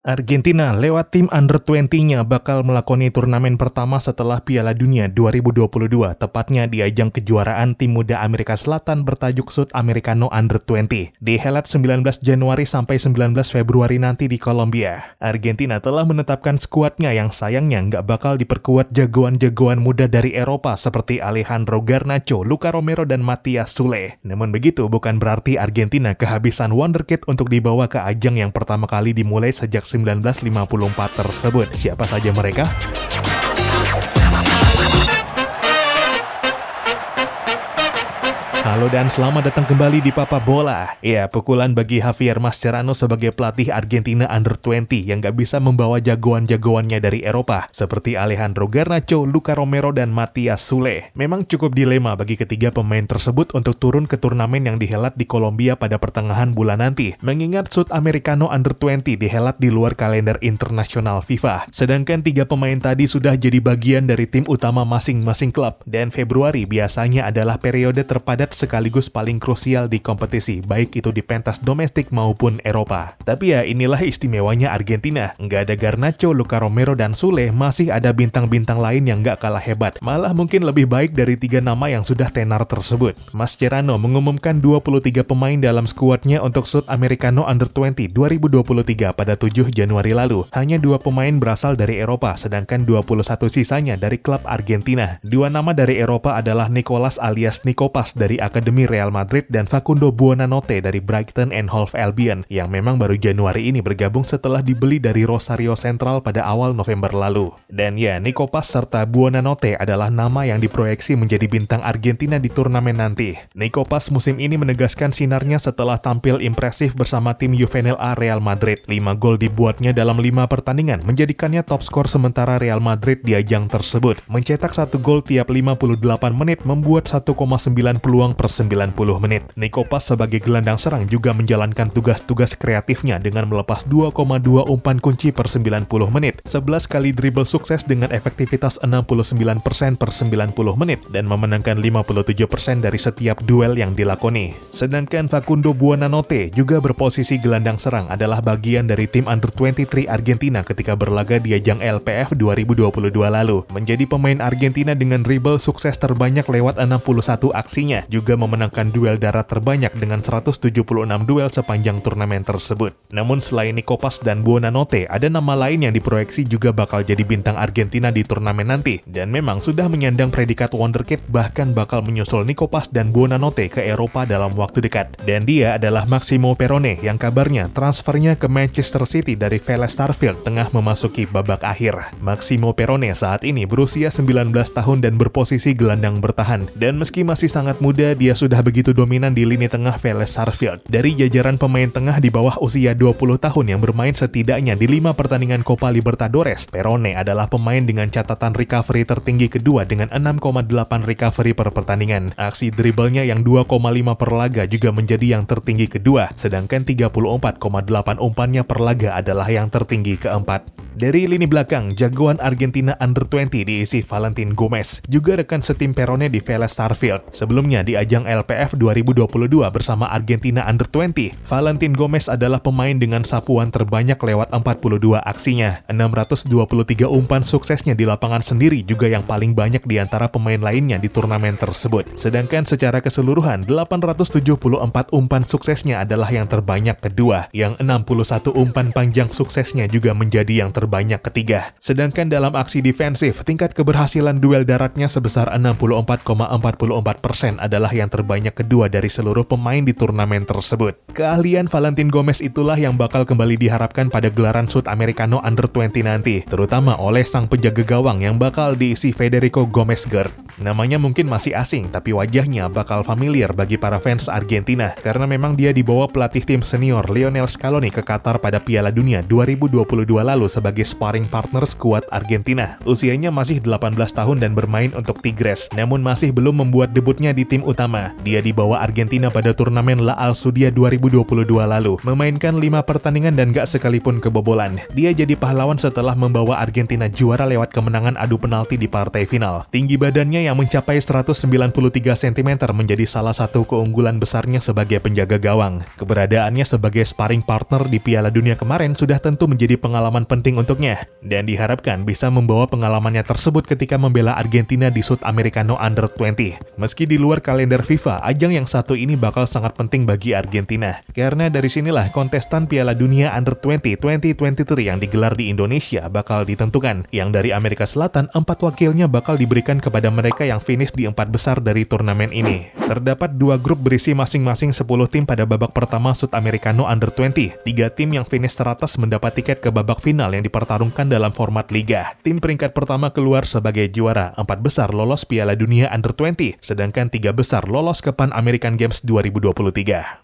Argentina lewat tim Under-20-nya bakal melakoni turnamen pertama setelah Piala Dunia 2022, tepatnya di ajang kejuaraan tim muda Amerika Selatan bertajuk Sudamericano Under-20, dihelat 19 Januari sampai 19 Februari nanti di Kolombia. Argentina telah menetapkan skuadnya yang sayangnya nggak bakal diperkuat jagoan-jagoan muda dari Eropa seperti Alejandro Garnacho, Luka Romero, dan Matias Sule. Namun begitu bukan berarti Argentina kehabisan wonderkid untuk dibawa ke ajang yang pertama kali dimulai sejak 1954 tersebut. Siapa saja mereka? Halo dan selamat datang kembali di Papa Bola. Ya, pukulan bagi Javier Mascherano sebagai pelatih Argentina Under-20 yang gak bisa membawa jagoan-jagoannya dari Eropa seperti Alejandro Garnacho, Luka Romero, dan Matias Sule. Memang cukup dilema bagi ketiga pemain tersebut untuk turun ke turnamen yang dihelat di Kolombia pada pertengahan bulan nanti, mengingat Sudamericano Under-20 dihelat di luar kalender internasional FIFA. Sedangkan tiga pemain tadi sudah jadi bagian dari tim utama masing-masing klub, dan Februari biasanya adalah periode terpadat sekaligus paling krusial di kompetisi, baik itu di pentas domestik maupun Eropa. Tapi ya inilah istimewanya Argentina, nggak ada Garnacho, Luka Romero, dan Sule, masih ada bintang-bintang lain yang nggak kalah hebat, malah mungkin lebih baik dari tiga nama yang sudah tenar tersebut. Mascherano mengumumkan 23 pemain dalam skuadnya untuk Sudamericano Under-20 2023 pada 7 Januari lalu. Hanya 2 pemain berasal dari Eropa, sedangkan 21 sisanya dari klub Argentina. 2 nama dari Eropa adalah Nicolas alias Nikopas dari Akademi Real Madrid dan Facundo Buonanotte dari Brighton and Hove Albion yang memang baru Januari ini bergabung setelah dibeli dari Rosario Central pada awal November lalu. Dan ya, Nikopas serta Buonanotte adalah nama yang diproyeksi menjadi bintang Argentina di turnamen nanti. Nikopas musim ini menegaskan sinarnya setelah tampil impresif bersama tim Juvenil A Real Madrid. 5 gol dibuatnya dalam 5 pertandingan, menjadikannya top skor sementara Real Madrid di ajang tersebut. Mencetak 1 gol tiap 58 menit, membuat 1,9 peluang per 90 menit. Nikopas sebagai gelandang serang juga menjalankan tugas-tugas kreatifnya dengan melepas 2,2 umpan kunci per 90 menit, 11 kali dribble sukses dengan efektivitas 69% per 90 menit, dan memenangkan 57% dari setiap duel yang dilakoni. Sedangkan Facundo Buonanotte juga berposisi gelandang serang, adalah bagian dari tim Under-23 Argentina ketika berlaga di ajang LPF 2022 lalu. Menjadi pemain Argentina dengan dribble sukses terbanyak lewat 61 aksinya, juga memenangkan duel darat terbanyak dengan 176 duel sepanjang turnamen tersebut. Namun selain Nikopas dan Buonanotte, ada nama lain yang diproyeksi juga bakal jadi bintang Argentina di turnamen nanti, dan memang sudah menyandang predikat wonderkid, bahkan bakal menyusul Nikopas dan Buonanotte ke Eropa dalam waktu dekat. Dan dia adalah Maximo Perrone yang kabarnya transfernya ke Manchester City dari Vélez Sarsfield tengah memasuki babak akhir. Maximo Perrone saat ini berusia 19 tahun dan berposisi gelandang bertahan, dan meski masih sangat muda, dia sudah begitu dominan di lini tengah Vélez Sarsfield. Dari jajaran pemain tengah di bawah usia 20 tahun yang bermain setidaknya di 5 pertandingan Copa Libertadores, Perrone adalah pemain dengan catatan recovery tertinggi kedua dengan 6,8 recovery per pertandingan. Aksi dribblenya yang 2,5 per laga juga menjadi yang tertinggi kedua, sedangkan 34,8 umpannya per laga adalah yang tertinggi keempat. Dari lini belakang, jagoan Argentina Under-20 diisi Valentin Gomez, juga rekan setim Perrone di Vélez Sarsfield. Sebelumnya di ajang LPF 2022 bersama Argentina Under-20, Valentin Gomez adalah pemain dengan sapuan terbanyak lewat 42 aksinya. 623 umpan suksesnya di lapangan sendiri juga yang paling banyak di antara pemain lainnya di turnamen tersebut. Sedangkan secara keseluruhan, 874 umpan suksesnya adalah yang terbanyak kedua, yang 61 umpan panjang suksesnya juga menjadi yang terbanyak ketiga. Sedangkan dalam aksi defensif, tingkat keberhasilan duel daratnya sebesar 64,44% adalah yang terbanyak kedua dari seluruh pemain di turnamen tersebut. Keahlian Valentin Gomez itulah yang bakal kembali diharapkan pada gelaran Sudamericano Under-20 nanti, terutama oleh sang penjaga gawang yang bakal diisi Federico Gomez Gerd. Namanya mungkin masih asing, tapi wajahnya bakal familiar bagi para fans Argentina, karena memang dia dibawa pelatih tim senior Lionel Scaloni ke Qatar pada Piala Dunia 2022 lalu sebagai sparring partner skuad Argentina. Usianya masih 18 tahun dan bermain untuk Tigres, namun masih belum membuat debutnya di tim utama. Dia dibawa Argentina pada turnamen La Alsudia 2022 lalu, memainkan 5 pertandingan dan gak sekalipun kebobolan. Dia jadi pahlawan setelah membawa Argentina juara lewat kemenangan adu penalti di partai final. Tinggi badannya tingginya yang mencapai 193 cm menjadi salah satu keunggulan besarnya sebagai penjaga gawang. Keberadaannya sebagai sparring partner di Piala Dunia kemarin sudah tentu menjadi pengalaman penting untuknya, dan diharapkan bisa membawa pengalamannya tersebut ketika membela Argentina di Sudamericano Under-20. Meski di luar kalender FIFA, ajang yang satu ini bakal sangat penting bagi Argentina, karena dari sinilah kontestan Piala Dunia Under-20 2023 yang digelar di Indonesia bakal ditentukan, yang dari Amerika Selatan 4 wakilnya bakal diberikan kepada mereka yang finish di 4 besar dari turnamen ini. Terdapat 2 grup berisi masing-masing 10 tim pada babak pertama Sudamericano Under-20. 3 tim yang finish teratas mendapat tiket ke babak final yang dipertarungkan dalam format liga. Tim peringkat pertama keluar sebagai juara, 4 besar lolos Piala Dunia Under-20, sedangkan 3 besar lolos ke Pan American Games 2023.